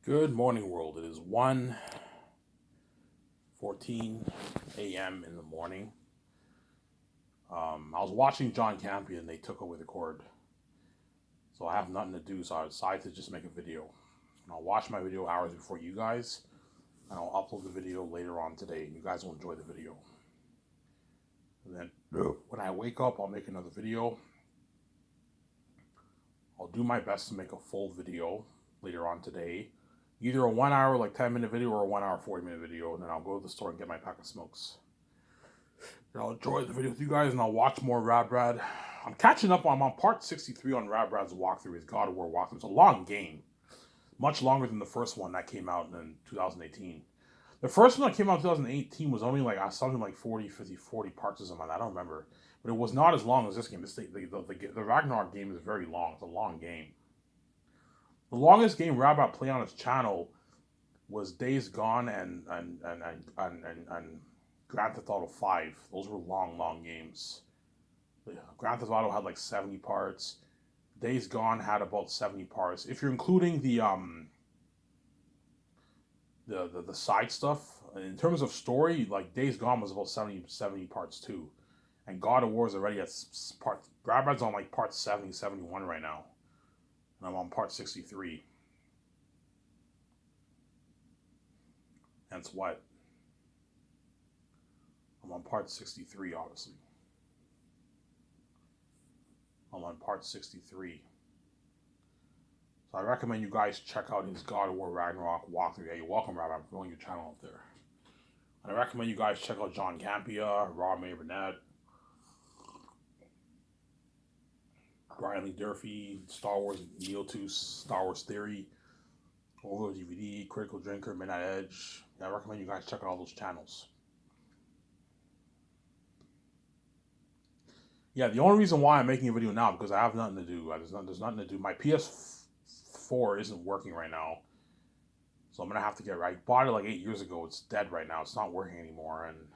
Good morning, world. It is 1:14 a.m. in the morning. I was watching John Campion and they took away the cord. So I have nothing to do, so I decided to just make a video. And I'll watch my video hours before you guys, and I'll upload the video later on today, and you guys will enjoy the video. And then when I wake up, I'll make another video. I'll do my best to make a full video later on today. Either a 1 hour, like 10-minute video, or a 1 hour, 40-minute video, and then I'll go to the store and get my pack of smokes. And I'll enjoy the video with you guys, and I'll watch more Rad Brad. I'm catching up. I'm on part 63 on Rad Brad's walkthrough, his God of War walkthrough. It's a long game, much longer than the first one that came out in 2018. The first one that came out in 2018 was only like something like 40 parts or something. I don't remember, but it was not as long as this game. The Ragnarok game is very long. It's a long game. The longest game Rad Brad played on his channel was Days Gone and Grand Theft Auto 5. Those were long games. Grand Theft Auto had like 70 parts. Days Gone had about 70 parts. If you're including the side stuff, in terms of story, like Days Gone was about 70 parts too. And God of War is already at part. Rad Brad's on like part 70, 71 right now. And I'm on part 63. That's what? I'm on part 63, obviously. I'm on part 63. So I recommend you guys check out his God of War Ragnarok walkthrough. Hey, you're welcome, Rob. I'm throwing your channel up there. And I recommend you guys check out John Campia, Rob May Burnett, Brian Lee Durfee, Star Wars Neotus, Star Wars Theory, Overload DVD, Critical Drinker, Midnight Edge. Yeah, I recommend you guys check out all those channels. Yeah, the only reason why I'm making a video now because I have nothing to do. There's nothing to do. My PS4 isn't working right now, so I'm gonna have to get right. I bought it like 8 years ago. It's dead right now. It's not working anymore. And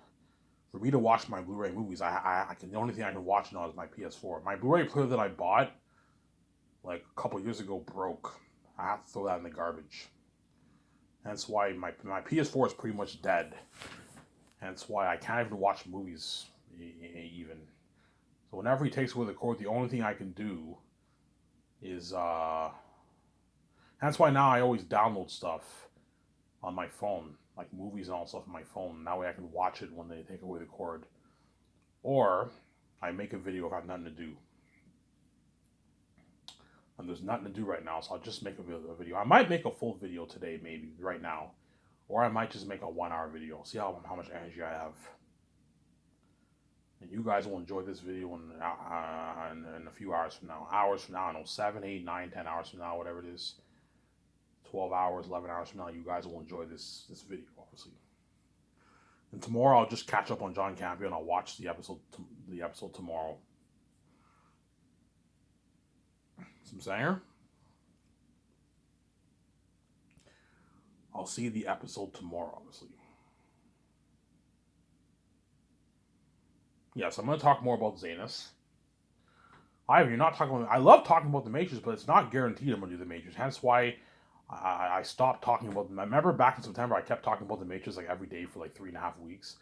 for me to watch my Blu-ray movies, I can the only thing I can watch now is my PS4. My Blu-ray player that I bought like a couple years ago broke. I have to throw that in the garbage. That's why my PS4 is pretty much dead. That's why I can't even watch movies even. So whenever he takes away the cord, the only thing I can do is that's why now I always download stuff on my phone, like movies and all stuff on my phone. That way I can watch it when they take away the cord. Or I make a video if I have nothing to do. And there's nothing to do right now, so I'll just make a video. I might make a full video today, maybe, right now. Or I might just make a 1 hour video. See how much energy I have. And you guys will enjoy this video in a few hours from now. Hours from now, I don't know, 7, 8, 9, 10 hours from now, whatever it is. 12 hours, 11 hours from now, you guys will enjoy this video, obviously. And tomorrow, I'll just catch up on John Campion. I'll watch the episode tomorrow. Some saying? I'll see the episode tomorrow, obviously. Yes, I'm going to talk more about Zanus. You're not talking about. I love talking about the Matrix, but it's not guaranteed I'm going to do the Matrix. Hence why I stopped talking about them. I remember back in September, I kept talking about the Matrix like every day for like 3.5 weeks.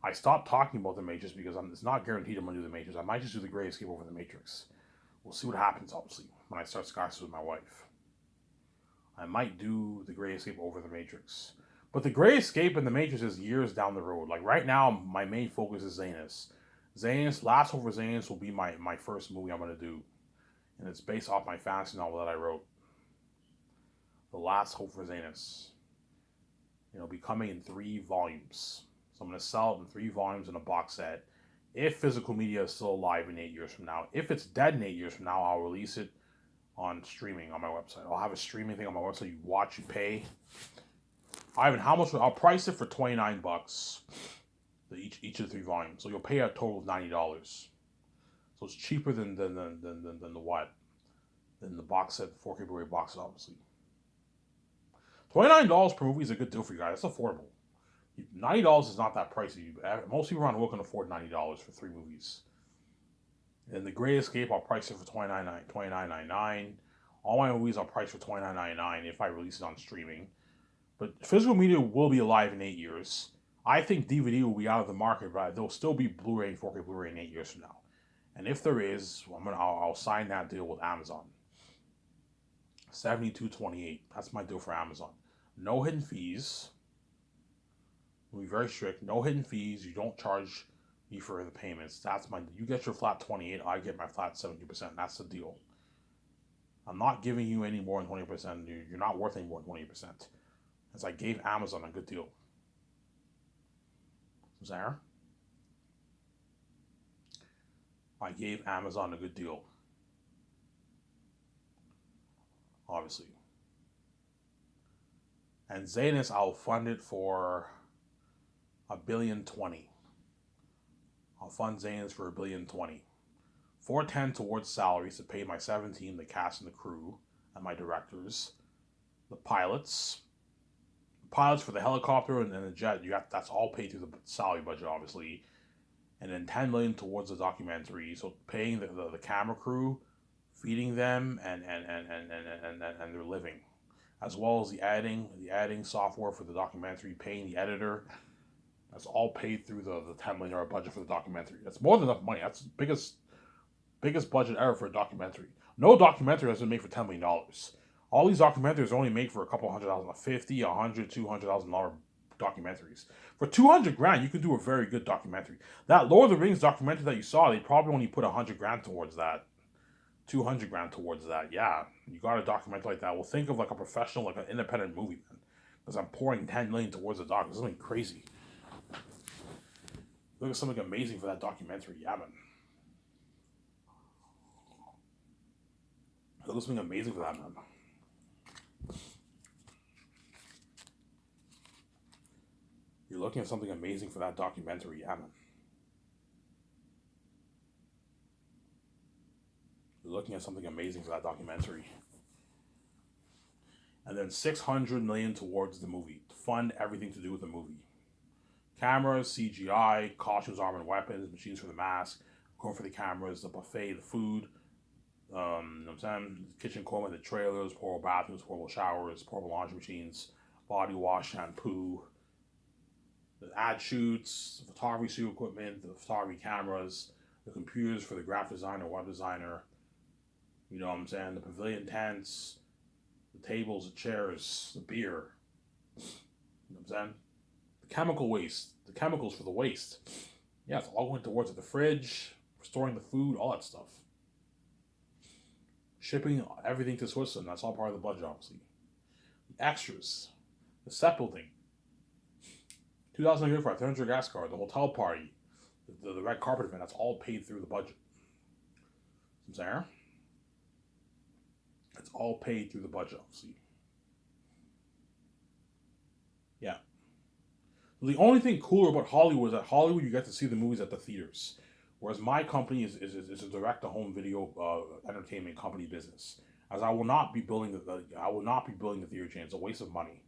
I stopped talking about the Matrix because it's not guaranteed I'm going to do the Matrix. I might just do the Great Escape over the Matrix. We'll see what happens, obviously, when I start Skywars with my wife. I might do the Great Escape over the Matrix. But the Great Escape and the Matrix is years down the road. Like right now, my main focus is Zanus. Last Hope for Zanus will be my first movie I'm going to do. And it's based off my fantasy novel that I wrote. The Last Hope for Zanus. It'll be coming in 3 volumes. So I'm going to sell it in 3 volumes in a box set. If physical media is still alive in 8 years from now. If it's dead in 8 years from now, I'll release it on streaming on my website. I'll have a streaming thing on my website. You watch, you pay. Ivan, how much? I'll price it for $29. Each of the 3 volumes. So you'll pay a total of $90. So it's cheaper than the what? Than the box set, the 4K Blu-ray box set, obviously. $29 per movie is a good deal for you guys. It's affordable. $90 is not that pricey. Most people around the world can afford $90 for 3 movies. And The Great Escape, I'll price it for $29.99. All my movies are priced for $29.99 if I release it on streaming. But physical media will be alive in 8 years. I think DVD will be out of the market, but there'll still be Blu-ray and 4K Blu-ray in 8 years from now. And if there is, I'll sign that deal with Amazon. 72.28. That's my deal for Amazon. No hidden fees. We'll be very strict. No hidden fees. You don't charge me for the payments. That's my. You get your flat 28. I get my flat 70%. That's the deal. I'm not giving you any more than 20%. You're not worth any more than 20%. As I gave Amazon a good deal. There. I gave Amazon a good deal. Obviously. And Zanus, I'll fund it for $1,020,000,000. I'll fund Zanus for $1,020,000,000. $410 towards salaries to pay my 17, the cast and the crew, and my directors, the pilots for the helicopter and the jet. That's all paid through the salary budget, obviously, and then $10 million towards the documentary. So paying the camera crew, feeding them, and their living, as well as the editing software for the documentary, paying the editor. That's all paid through the $10 million budget for the documentary. That's more than enough money. That's the biggest budget ever for a documentary. No documentary has been made for $10 million. All these documentaries are only made for a couple $100,000, $50, $100, $200,000 documentaries. For $200,000, you can do a very good documentary. That Lord of the Rings documentary that you saw, they probably only put $100,000 towards that. $200,000 towards that. Yeah, you got a documentary like that. Well, think of like a professional, like an independent movie, man. Because I'm pouring $10 million towards the doc. It's something crazy. Look at something amazing for that documentary. Yeah, man. Look at something amazing for that, man. You're looking at something amazing for that documentary. Yeah, man. You're looking at something amazing for that documentary. And then $600 million towards the movie to fund everything to do with the movie. Cameras, CGI, costumes, armor and weapons, machines for the mask, going for the cameras, the buffet, the food. You know what I'm saying? The kitchen equipment, the trailers, portable bathrooms, portable showers, portable laundry machines, body wash, shampoo, the ad shoots, the photography shoot equipment, the photography cameras, the computers for the graphic designer, web designer. You know what I'm saying? The pavilion tents, the tables, the chairs, the beer. You know what I'm saying? The chemical waste, the chemicals for the waste. Yeah, it's all going towards it. The fridge, storing the food, all that stuff. Shipping everything to Switzerland, that's all part of the budget, obviously. The extras, the set building, 2,000 euro for a 300 gas card, the hotel party, the red carpet event, that's all paid through the budget. I'm saying? It's all paid through the budget, obviously. Yeah. So the only thing cooler about Hollywood is that Hollywood, you get to see the movies at the theaters. Whereas my company is a direct-to-home video entertainment company business. As I will not be building the theater chain. It's a waste of money.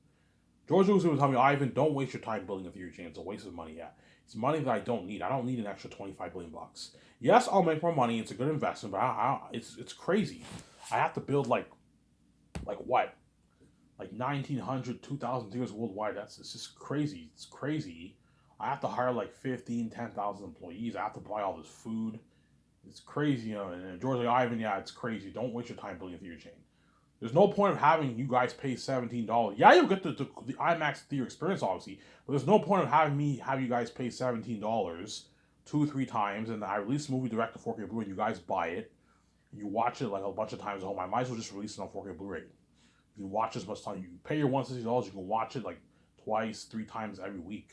George Lucas was telling me, Ivan, don't waste your time building a theater chain. It's a waste of money. Yeah, it's money that I don't need. I don't need an extra $25 billion. Yes, I'll make more money. It's a good investment, but it's crazy. I have to build like what? Like 1,900, 2,000 theaters worldwide. It's just crazy. It's crazy. I have to hire like 15, 10,000 employees. I have to buy all this food. It's crazy, you know. And George like, Ivan, yeah, it's crazy. Don't waste your time building a theater chain. There's no point of having you guys pay $17. Yeah, you'll get the IMAX theater experience, obviously. But there's no point of having you guys pay $17 2-3 times, and I release the movie direct to 4K Blu-ray, and you guys buy it. And you watch it like a bunch of times at home. I might as well just release it on 4K Blu-ray. You can watch as much time. You pay your $160, you can watch it like twice, 3 times every week.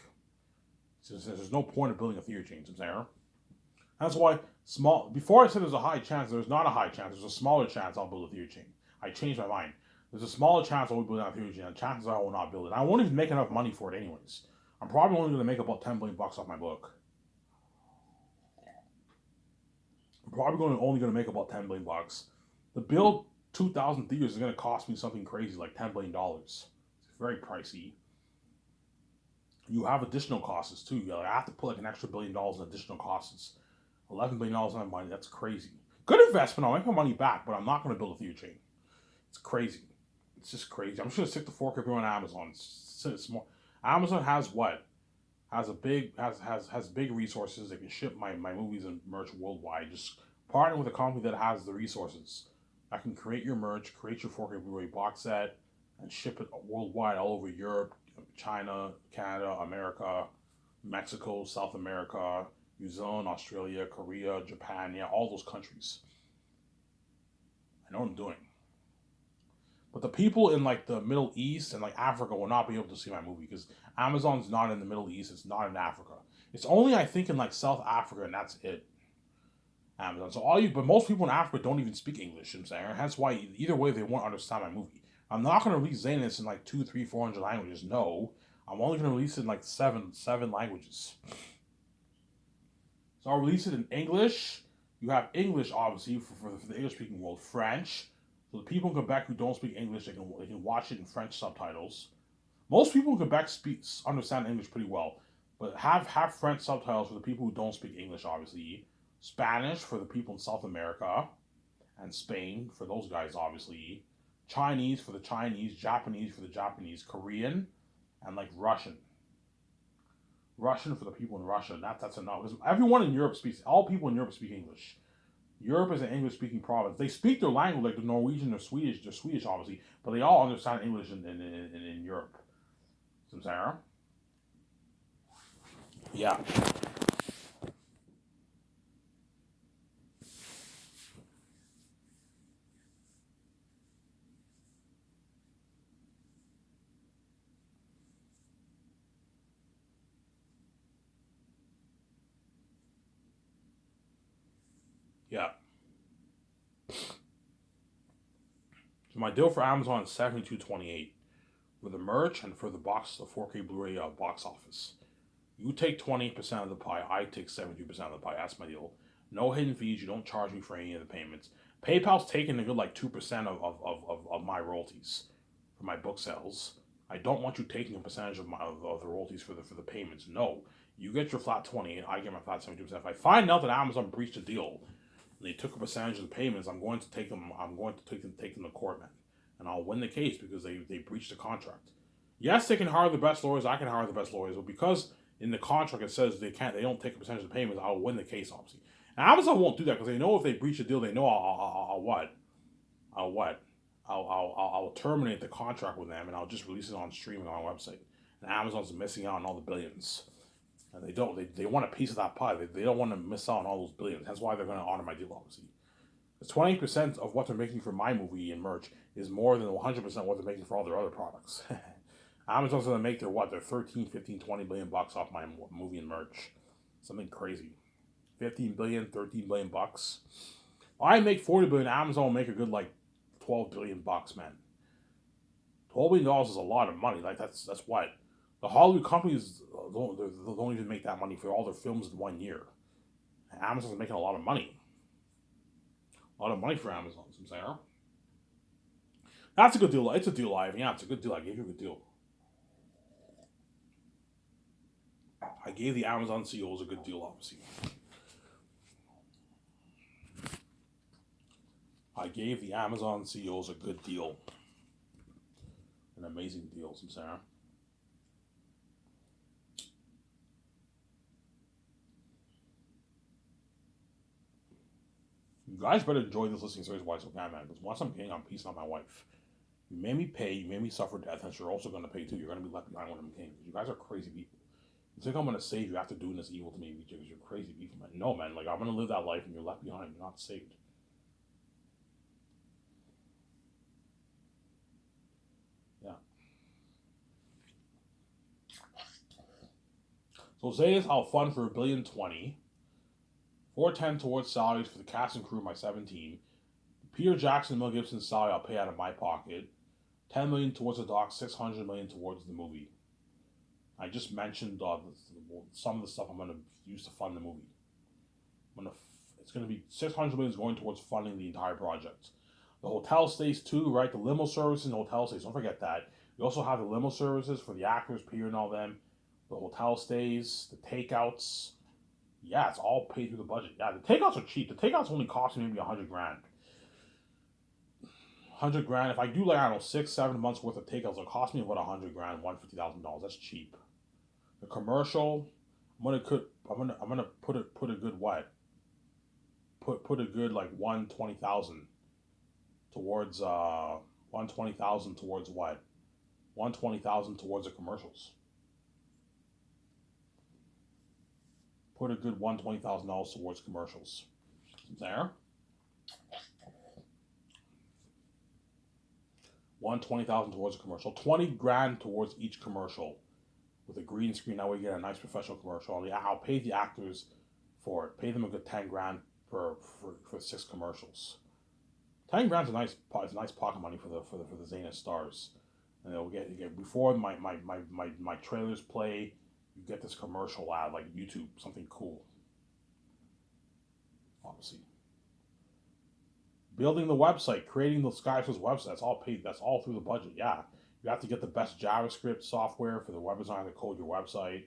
So there's no point of building a theater chain, Sarah. That's why before I said there's a high chance, there's not a high chance, there's a smaller chance I'll build a theater chain. I changed my mind. There's a smaller chance I'll be building a theater chain, and chances are I will not build it. I won't even make enough money for it anyways. I'm probably only going to make about $10 billion off my book. I'm probably only going to make about $10 billion. To build 2,000 theaters is going to cost me something crazy like $10 billion. It's very pricey. You have additional costs too. I have to put like an extra $1 billion in additional costs. $11 billion on my money. That's crazy. Good investment. I'll make my money back, but I'm not going to build a theater chain. It's crazy. It's just crazy. I'm just gonna stick to 4K Blu-ray on Amazon. It's more. Amazon has what? Has a big has big resources. They can ship my movies and merch worldwide. Just partner with a company that has the resources. I can create your merch, create your 4K Blu-ray box set, and ship it worldwide, all over Europe, China, Canada, America, Mexico, South America, New Zealand, Australia, Korea, Japan, yeah, all those countries. I know what I'm doing. But the people in like the Middle East and like Africa will not be able to see my movie because Amazon's not in the Middle East. It's not in Africa. It's only I think in like South Africa, and that's it. Amazon. So but most people in Africa don't even speak English. You know what I'm saying, hence why either way they won't understand my movie. I'm not going to release Zanus in like 2, 3, 400 languages. No, I'm only going to release it in like seven languages. So I'll release it in English. You have English, obviously, for the English speaking world. French. So the people in Quebec who don't speak English, they can watch it in French subtitles. Most people in Quebec understand English pretty well, but have French subtitles for the people who don't speak English, obviously. Spanish for the people in South America, and Spain for those guys, obviously. Chinese for the Chinese, Japanese for the Japanese, Korean, and like Russian. Russian for the people in Russia. That's enough. Because everyone in Europe speaks. All people in Europe speak English. Europe is an English-speaking province. They speak their language, like the Norwegian or Swedish. They're Swedish, obviously, but they all understand English in Europe. Sarah? Yeah. Yeah. So my deal for Amazon is $72.28 for the merch and for the box, the 4K Blu-ray box office. You take 20% of the pie. I take 72% of the pie. That's my deal. No hidden fees. You don't charge me for any of the payments. PayPal's taking a good like 2% of my royalties for my book sales. I don't want you taking a percentage of the royalties for the payments. No, you get your flat 20, and I get my flat 72%. If I find out that Amazon breached a deal and they took a percentage of the payments, I'm going to take them. I'm going to take them to court, man, and I'll win the case because they breached the contract. Yes, they can hire the best lawyers. I can hire the best lawyers, but because in the contract it says they don't take a percentage of the payments, I'll win the case, obviously. And Amazon won't do that because they know if they breach a deal, they know I'll what, I'll what, I'll terminate the contract with them and I'll just release it on streaming on our website. And Amazon's missing out on all the billions, and they don't. They want a piece of that pie. They don't want to miss out on all those billions. That's why they're going to honor my deal, obviously. The 20% of what they're making for my movie and merch is more than 100% what they're making for all their other products. Amazon's gonna make their 13, 15, 20 billion bucks off my movie and merch. Something crazy. 15 billion, 13 billion bucks. I make 40 billion, Amazon will make a good like 12 billion bucks, man. $12 billion is a lot of money. Like that's what the Hollywood companies don't even make that money for all their films in 1 year. Amazon's making a lot of money. A lot of money for Amazon, I'm saying. That's a good deal. It's a deal, Ivan. Yeah, it's a good deal. I gave you a good deal. I gave the Amazon CEOs a good deal, obviously. I gave the Amazon CEOs a good deal. An amazing deal, some Sarah. You guys better enjoy this listening series, Why So Can, man, because once I'm king, I'm peace, not my wife. You made me pay, you made me suffer death, and you're also going to pay too. You're going to be left behind when I'm king. You guys are crazy people. You think I'm going to save you after doing this evil to me because you're crazy people, man. No, man, like I'm going to live that life and you're left behind. You're not saved. Yeah. So say is I'll fund for $1,020,000,020. 410 towards salaries for the cast and crew of my 17. Peter Jackson and Mel Gibson's salary I'll pay out of my pocket. 10 million towards the doc, 600 million towards the movie. I just mentioned some of the stuff I'm going to use to fund the movie. It's going to be 600 million is going towards funding the entire project. The hotel stays too, right? The limo services and hotel stays. Don't forget that. You also have the limo services for the actors, Peter and all them. The hotel stays, the takeouts. Yeah, it's all paid through the budget. Yeah, the takeouts are cheap. The takeouts only cost me maybe $100,000. 100 grand. If I do like I don't know 6-7 months worth of takeouts, it'll cost me about 100 grand, $150,000. That's cheap. The commercial, I'm gonna put a good what? Put a good like 120,000 towards 120,000 towards what? 120,000 towards the commercials. Put a good $120,000 towards commercials. There. 120,000 towards a commercial. 20 grand towards each commercial. With a green screen, that way you get a nice professional commercial. I'll pay the actors for it. Pay them a good 10 grand for 6 commercials. 10 grand is a nice pocket money for the Zenith stars. And they'll get before my trailers play, you get this commercial ad like YouTube, something cool. Obviously. Building the website, creating the SkySource website, that's all paid. That's all through the budget. Yeah, you have to get the best JavaScript software for the web designer to code your website.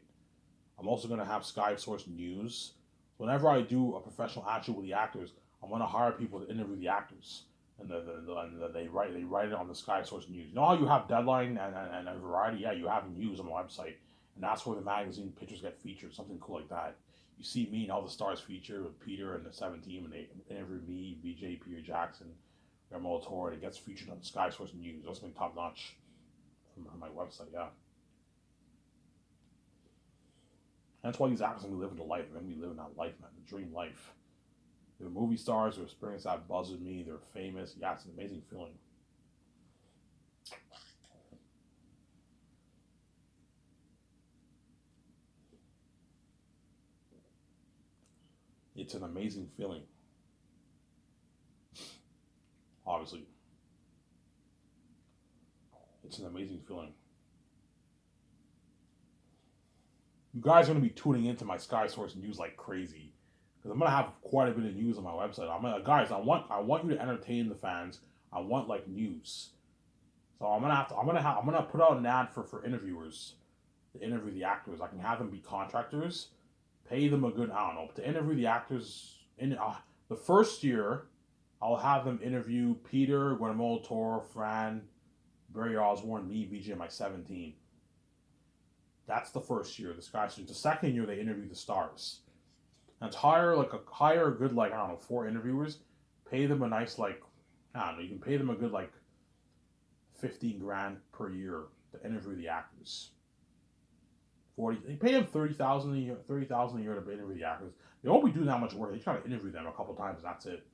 I'm also going to have SkySource News. Whenever I do a professional actual with the actors, I'm going to hire people to interview the actors, and they write it on the SkySource News. You know how you have Deadline and a Variety? Yeah, you have news on the website, and that's where the magazine pictures get featured. Something cool like that. You see me and all the stars featured with Peter and the 17, and they interview me, BJ, Peter Jackson, Guillermo del Toro. It gets featured on SkySource News. That's something top notch from my website. Yeah. That's why these actors are going to be living the life. They're going to be living that life, man. The dream life. They're movie stars. They're experiencing that buzz with me. They're famous. Yeah, it's an amazing feeling. It's an amazing feeling. Obviously. It's an amazing feeling. You guys are going to be tuning into my SkySource News like crazy. Because I'm going to have quite a bit of news on my website. Guys, I want you to entertain the fans. I want like news. So I'm gonna put out an ad for interviewers to interview the actors. I can have them be contractors, pay them a good, I don't know, to interview the actors. In the first year, I'll have them interview Peter, Guillermo del Toro, Fran, Barry Osborne, me, VJ, and my 17. That's the first year, the Sky Students. The second year, they interview the stars. And it's hire a good like I don't know 4 interviewers, pay them a nice like I don't know, you can pay them a good like 15 grand per year to interview the actors. 40, they pay them 30,000 a year, 30,000 a year to interview the actors. They won't be doing that much work. They try to interview them a couple times. And that's it.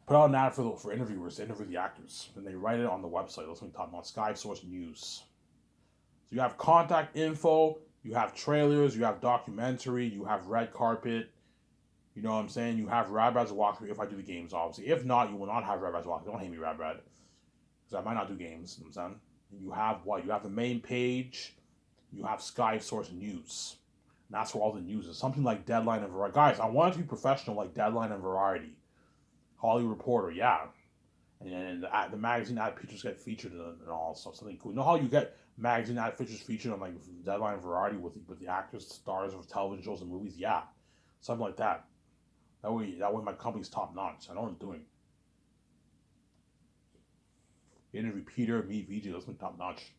Put out an ad for interviewers to interview the actors, and they write it on the website. That's what I'm talking about. SkySource News. So you have contact info, you have trailers, you have documentary, you have red carpet. You know what I'm saying? You have Radbrad's walkthrough if I do the games, obviously. If not, you will not have Radbrad's walkthrough. Don't hate me, Radbrad. Because I might not do games, you know what I'm saying? And you have what? You have the main page, you have SkySource News. And that's where all the news is. Something like Deadline and Variety. Guys, I want it to be professional like Deadline and Variety. Hollywood Reporter, yeah. And the magazine ad pictures get featured and all stuff. Something cool. You know how you get magazine ad pictures featured on like Deadline and Variety with the actors, stars of television shows and movies? Yeah. Something like that. That way my company's top notch. I know what I'm doing. You interview Peter, me, VJ, that's my top notch.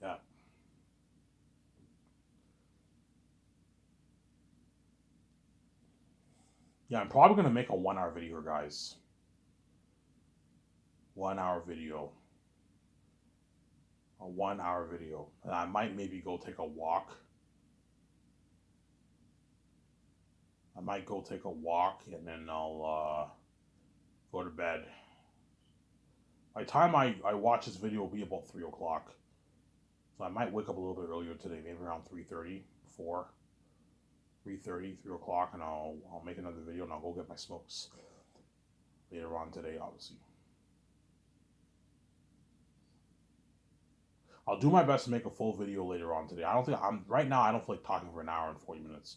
Yeah. Yeah, I'm probably gonna make a 1 hour video, guys. 1 hour video. A 1 hour video. And I might maybe go take a walk. I might go take a walk and then I'll go to bed. By the time I watch this video, it'll be about 3 o'clock. So I might wake up a little bit earlier today, maybe around 3:30, 4, 3:30, 3 o'clock, and I'll make another video and I'll go get my smokes later on today, obviously. I'll do my best to make a full video later on today. I don't feel like talking for an hour and 40 minutes.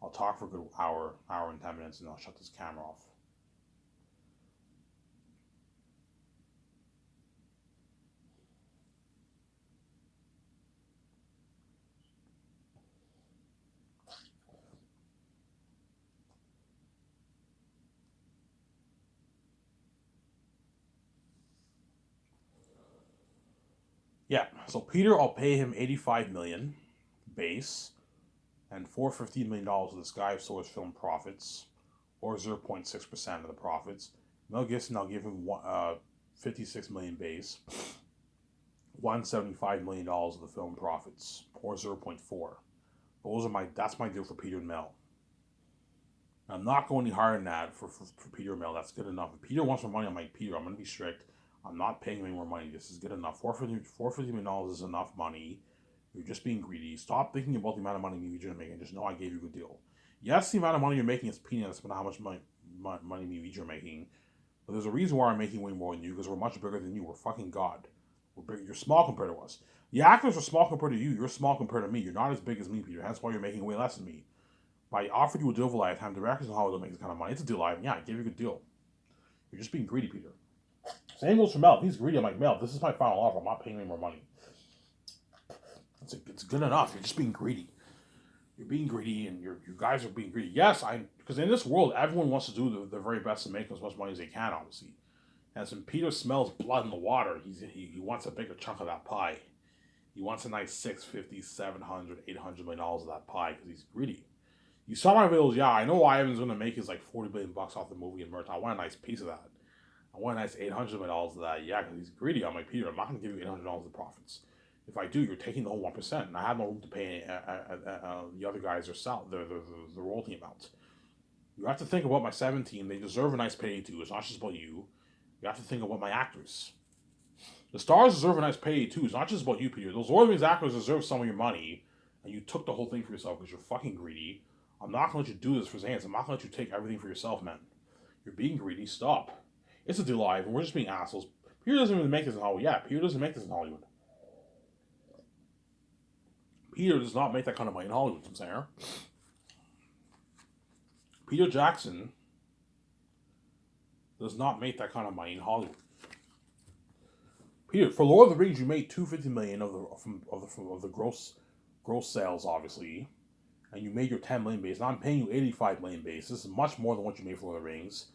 I'll talk for a good hour and 10 minutes, and I'll shut this camera off. Yeah. So Peter, I'll pay him 85 million base and $415 million of this guy source film profits, or 0.6% of the profits. Mel Gibson, I'll give him 56 million base, $175 million of the film profits, or 0.4. That's my deal for Peter and Mel. I'm not going any higher than that for Peter and Mel. That's good enough. If Peter wants more money, I'm like, Peter, I'm going to be strict. I'm not paying him any more money. This is good enough. $450 million is enough money. You're just being greedy. Stop thinking about the amount of money you're making. Just know I gave you a good deal. Yes, the amount of money you're making is peanuts, but how much money you're making. But there's a reason why I'm making way more than you, because we're much bigger than you. We're fucking God. We're big. You're small compared to us. The actors are small compared to you. You're small compared to me. You're not as big as me, Peter. That's why you're making way less than me. But I offered you a deal for lifetime. Directors in Hollywood don't make this kind of money. It's a deal, Ivan. Yeah, I gave you a good deal. You're just being greedy, Peter. Same goes for Mel. If he's greedy, I'm like, Mel, this is my final offer. I'm not paying any more money. It's good enough. You're just being greedy. You're being greedy, and you guys are being greedy. Yes, because in this world, everyone wants to do the very best to make as much money as they can, obviously. And when Peter smells blood in the water, he wants a bigger chunk of that pie. He wants a nice 650, 700, $800 million of that pie because he's greedy. You saw my videos, yeah, I know Ivan's going to make his like $40 billion off the movie and merch. I want a nice piece of that. I want a nice $800 million of that, yeah, because he's greedy. I'm like, Peter, I'm not going to give you $800 of profits. If I do, you're taking the whole 1%, and I have no room to pay the other guys the royalty amount. You have to think about my 17. They deserve a nice pay too. It's not just about you. You have to think about my actors. The stars deserve a nice pay too. It's not just about you, Peter. Those Lord of the Rings actors deserve some of your money, and you took the whole thing for yourself because you're fucking greedy. I'm not going to let you do this for Zans. I'm not going to let you take everything for yourself, man. You're being greedy. Stop. It's a deal, Ivan. We're just being assholes. Peter doesn't even make this in Hollywood. Yeah, Peter doesn't make this in Hollywood. Peter does not make that kind of money in Hollywood, I'm saying. Peter Jackson does not make that kind of money in Hollywood. Peter, for Lord of the Rings, you made $250 million of the gross sales, obviously, and you made your $10 million base. Now I'm paying you $85 million base. This is much more than what you made for Lord of the Rings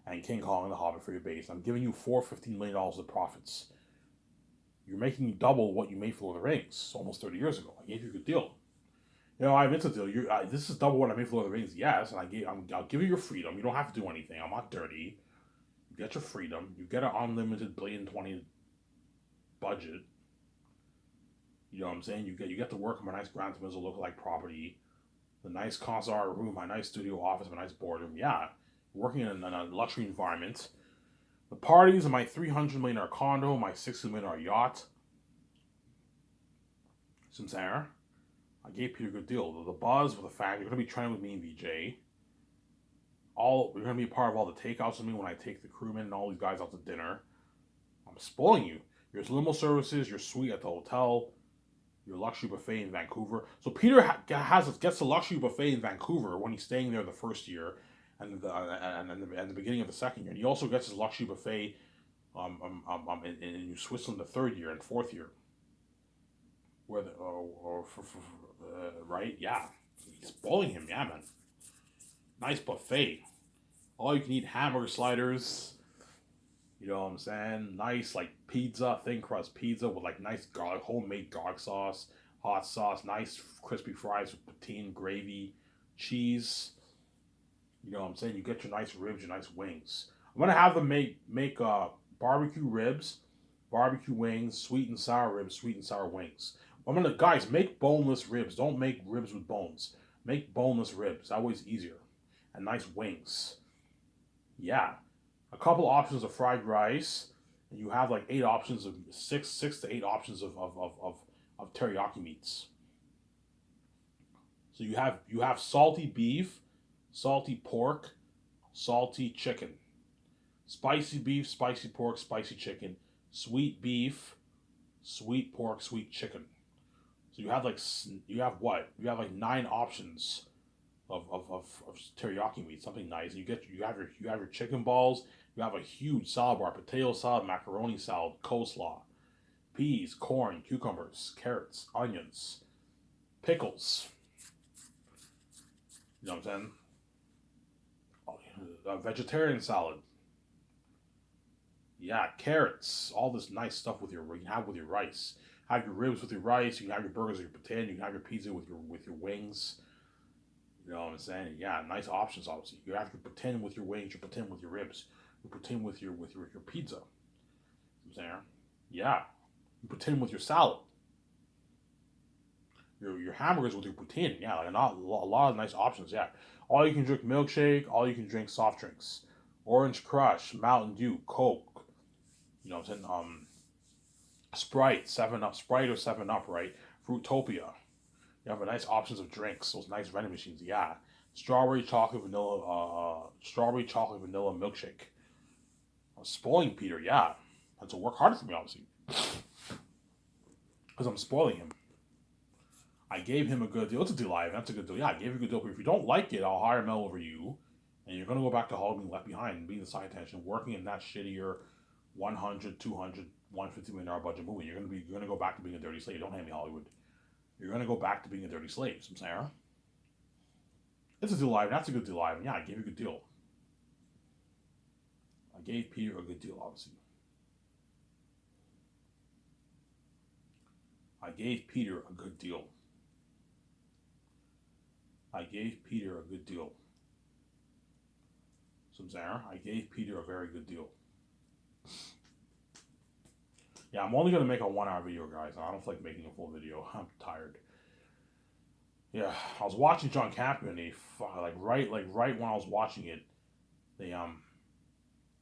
and King Kong and The Hobbit for your base. I'm giving you $415 million of profits. You're making double what you made for Lord of the Rings almost 30 years ago. I gave you a good deal. You know, it's a deal. This is double what I made for Lord of the Rings, yes, and I'll give you your freedom. You don't have to do anything. I'm not dirty. You get your freedom. You get an unlimited $1.020 budget. You know what I'm saying? You get to work on my nice Grand Themyscira lookalike property, the nice concert room, my nice studio office, my nice boardroom. Yeah, working in a luxury environment. The parties in my $300 million condo, my $60 million yacht. Since there, I gave Peter a good deal. The buzz with the fact you're going to be training with me and VJ. You're going to be a part of all the takeouts with me when I take the crewmen and all these guys out to dinner. I'm spoiling you. Your limo services, your suite at the hotel, your luxury buffet in Vancouver. So Peter gets the luxury buffet in Vancouver when he's staying there the first year, and the beginning of the second year. And he also gets his luxury buffet in Switzerland the third year and fourth year. Right? Yeah. He's spoiling him, yeah, man. Nice buffet. All you can eat hamburger sliders. You know what I'm saying? Nice, like, pizza, thin crust pizza with, like, nice homemade garlic sauce, hot sauce, nice crispy fries with poutine, gravy, cheese. You know what I'm saying? You get your nice ribs, your nice wings. I'm going to have them make barbecue ribs, barbecue wings, sweet and sour ribs, sweet and sour wings. Guys, make boneless ribs. Don't make ribs with bones. Make boneless ribs. That way it's easier. And nice wings. Yeah. A couple options of fried rice, and you have like 8 options of six to 8 options of teriyaki meats. So you have salty beef, salty pork, salty chicken, spicy beef, spicy pork, spicy chicken, sweet beef, sweet pork, sweet chicken. So you have like 9 options of teriyaki meat, something nice. You have your chicken balls. You have a huge salad bar: potato salad, macaroni salad, coleslaw, peas, corn, cucumbers, carrots, onions, pickles. You know what I'm saying? A vegetarian salad. Yeah, carrots. All this nice stuff you can have with your rice. have your ribs with your rice. You can have your burgers with your potato. You can have your pizza with your wings. You know what I'm saying? Yeah, nice options. Obviously, you have your poutine with your wings. Your poutine with your ribs. Your poutine with your pizza. You know what I'm saying? Yeah, you poutine with your salad. Your hamburgers with your poutine. Yeah, like a lot of nice options. Yeah, all you can drink milkshake. All you can drink soft drinks. Orange Crush, Mountain Dew, Coke. You know what I'm saying? Sprite, 7 Up, Sprite or 7 Up, right? Fruitopia. You have a nice options of drinks. Those nice vending machines. Yeah, strawberry chocolate vanilla milkshake. I'm spoiling Peter. Yeah, that's a work harder for me, obviously, because I'm spoiling him. I gave him a good deal. It's a deal, Ivan. That's a good deal. Yeah, I gave you a good deal. But if you don't like it, I'll hire Mel over you, and you're gonna go back to Hollywood being left behind and being the side attention, working in that shittier 100, 200, $150 million budget movie. You're gonna go back to being a dirty slave. Don't hate me, Hollywood. You're gonna go back to being a dirty slave. So I'm saying, it's a deal, Ivan. That's a good deal, Ivan. Yeah, I gave you a good deal. I gave Peter a good deal, obviously. I gave Peter a good deal. I gave Peter a good deal. So I'm saying, I gave Peter a very good deal. Yeah, I'm only gonna make a 1 hour video, guys. I don't feel like making a full video. I'm tired. Yeah, I was watching John Campion. And right when I was watching it, they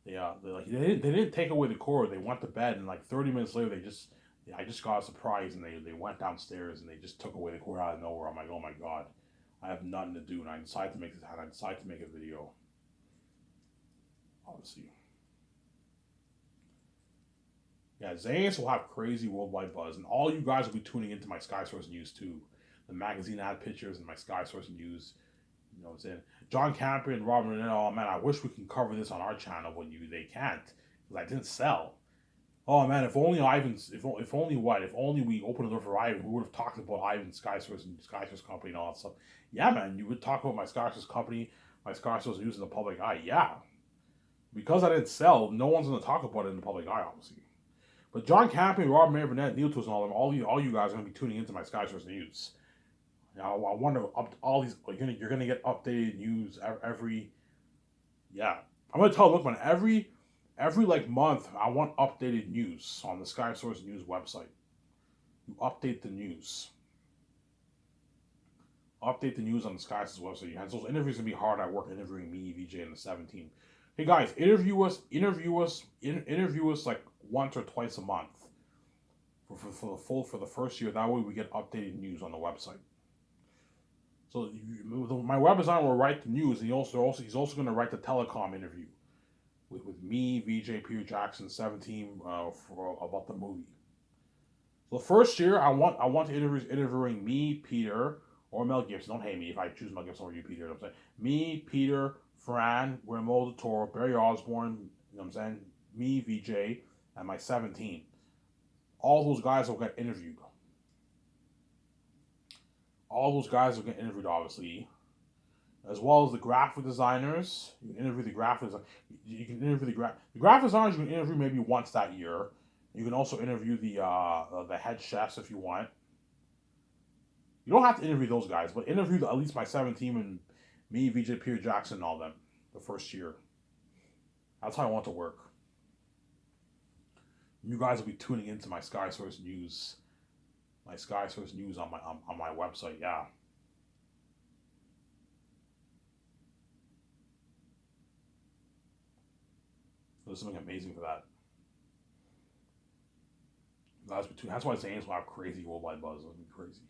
they didn't take away the cord. They went to bed, and like 30 minutes later, I just got a surprise, and they went downstairs and they just took away the cord out of nowhere. I'm like, oh my god, I have nothing to do, and I decided to make this. And I decided to make a video. Obviously, yeah, Zayas will have crazy worldwide buzz, and all you guys will be tuning into my Sky Source News too. The magazine ad pictures and my Sky Source News. You know what I'm saying? John Campion and Robert Renette, oh man, I wish we can cover this on our channel, but they can't because I didn't sell. Oh man, if only Ivan's, if only what, if only we opened the door for Ivan, we would have talked about Ivan's Sky Source and Sky Source Company and all that stuff. Yeah, man, you would talk about my Sky Source Company, my Sky Source News in the public eye. Yeah, because I didn't sell, no one's gonna talk about it in the public eye, obviously. But John Campion, Robert Mayer, Burnett, Neil Tools, and all you guys are gonna be tuning into my Sky Source News. Now, I wonder all these you're gonna get updated news every. Yeah, I'm gonna tell. Look, man, every like month, I want updated news on the Sky Source News website. You update the news. Update the news on the Sky Source website. And those interviews gonna be hard at work interviewing me, VJ, and the 17. Hey guys, interview us like once or twice a month for the first year. That way we get updated news on the website. So my web designer will write the news, and he's also going to write the telecom interview with me, VJ, Peter Jackson, 17 about the movie. So the first year, I want to interviewing me, Peter, or Mel Gibson. Don't hate me if I choose Mel Gibson over you, Peter. You know what I'm saying? Me, Peter, Fran, Guillermo del Toro, Barry Osborne. You know what I'm saying? Me, VJ, and my 17. All those guys will get interviewed. All those guys will get interviewed, obviously, as well as the graphic designers. You can interview the graphic. You can interview the graphic designers. You can interview maybe once that year. You can also interview the head chefs if you want. You don't have to interview those guys, but interview at least my 17 and me, VJ, Peter Jackson, and all them the first year. That's how I want to work. You guys will be tuning into my Sky Source News. My Sky Source News on my website, yeah. There's something amazing for that. That's why Zane's will have crazy worldwide buzz. It'll be crazy.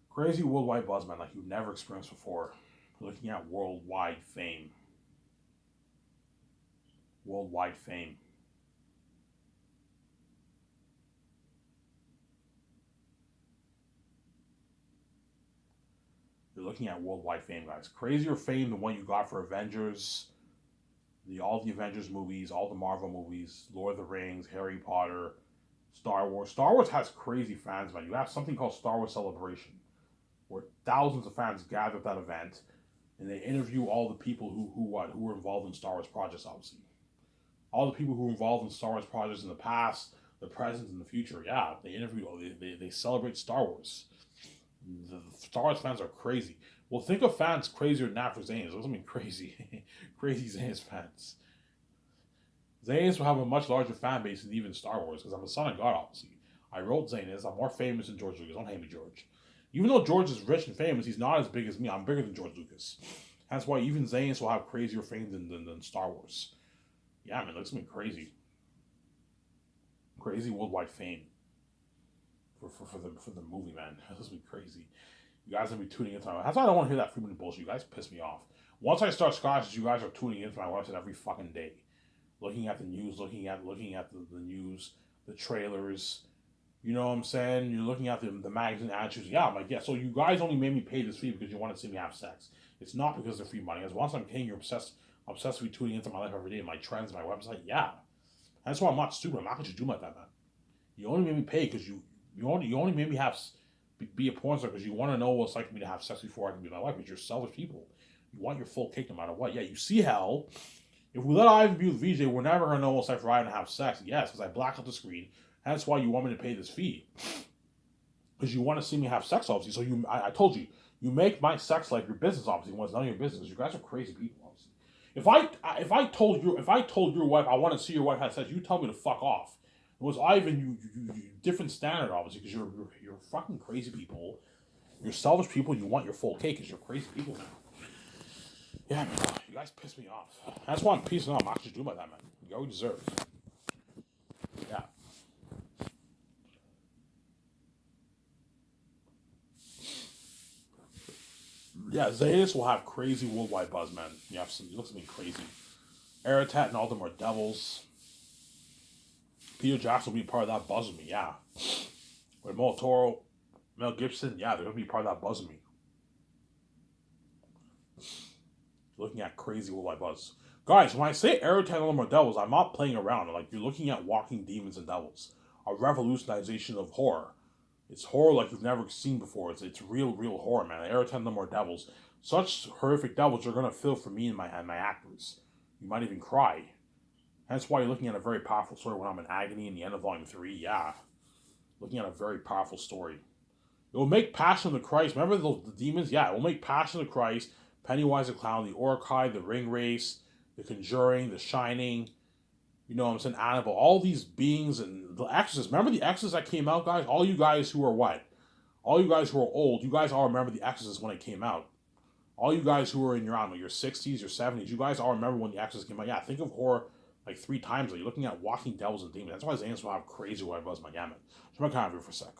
Crazy worldwide buzz, man, like you've never experienced before. Looking at worldwide fame. Worldwide fame. You're looking at worldwide fame, guys. Crazier fame than what you got for Avengers, all the Avengers movies, all the Marvel movies, Lord of the Rings, Harry Potter, Star Wars. Star Wars has crazy fans, man. You have something called Star Wars Celebration, where thousands of fans gather at that event, and they interview all the people who were involved in Star Wars projects. Obviously, all the people who were involved in Star Wars projects in the past, the present, and the future. Yeah, they interview. They celebrate Star Wars. The Star Wars fans are crazy. Well, think of fans crazier than that for Zayn's. Those mean crazy, crazy Zayn's fans. Zayn's will have a much larger fan base than even Star Wars because I'm a son of God, obviously. I wrote Zayn's. I'm more famous than George Lucas. Don't hate me, George. Even though George is rich and famous, he's not as big as me. I'm bigger than George Lucas. That's why even Zayn's will have crazier fame than Star Wars. Yeah, man, that's something crazy. Crazy worldwide fame for the movie, man. That's gonna be crazy. You guys gonna be tuning into my. That's why I don't want to hear that Freeman bullshit. You guys piss me off. Once I start scratches, you guys are tuning into my website every fucking day, looking at the news, looking at the news, the trailers. You know what I'm saying? You're looking at the magazine attitudes. Yeah, I'm like, yeah. So you guys only made me pay this fee because you want to see me have sex. It's not because they're free money. As once I'm paying, you're obsessively tuning into my life every day, my trends, my website. Yeah, that's why I'm not stupid. I'm not gonna just do like that, man. You only made me pay because you only made me have be a porn star because you want to know what it's like for me to have sex before I can be my wife. Because you're selfish people. You want your full cake no matter what. Yeah, you see hell. If we let Ivan be with VJ, we're never gonna know what it's like for Ivan to have sex. Yes, because I black out the screen. That's why you want me to pay this fee. Because you want to see me have sex, obviously. So I told you, you make my sex life your business, obviously. When it's none of your business. You guys are crazy people, obviously. If I told your wife I want to see your wife have sex, you tell me to fuck off. It was Ivan, you different standard, obviously, because you're fucking crazy people. You're selfish people. You want your full cake because you're crazy people, man. Yeah, man. You guys piss me off. That's why I'm peacing out. I'm actually doing like that, man. You already deserve. Yeah. Yeah, Zeus will have crazy worldwide buzz, man. You have some. You look something crazy. Aratat and all them are devils. Peter Jackson will be part of that buzz with me. Yeah. With Mo Toro, Mel Gibson, yeah, they're gonna be part of that buzz with me. Looking at crazy worldwide buzz. Guys, when I say Aratat and all them are devils, I'm not playing around. Like you're looking at walking demons and devils, a revolutionization of horror. It's horror like you've never seen before. It's real horror, man. Aratat and them are devils. Such horrific devils are gonna feel for me and my actors. You might even cry. That's why you're looking at a very powerful story when I'm in agony in the end of Volume 3. Yeah. Looking at a very powerful story. It will make Passion of the Christ. Remember the demons? Yeah, it will make Passion of the Christ, Pennywise the Clown, the Orcai, the Ring Race, the Conjuring, the Shining, you know what I'm saying, Annabelle, all these beings and the Exorcist. Remember the Exorcist that came out, guys? All you guys who are what? All you guys who are old, you guys all remember the Exorcist when it came out. All you guys who are in your, I don't know, your 60s, your 70s, you guys all remember when the Exorcist came out. Yeah, think of horror like 3 times. Like, you're looking at walking devils and demons. That's why Zane's will have crazy what I was my gamut. So I'm going to kind of for a sec.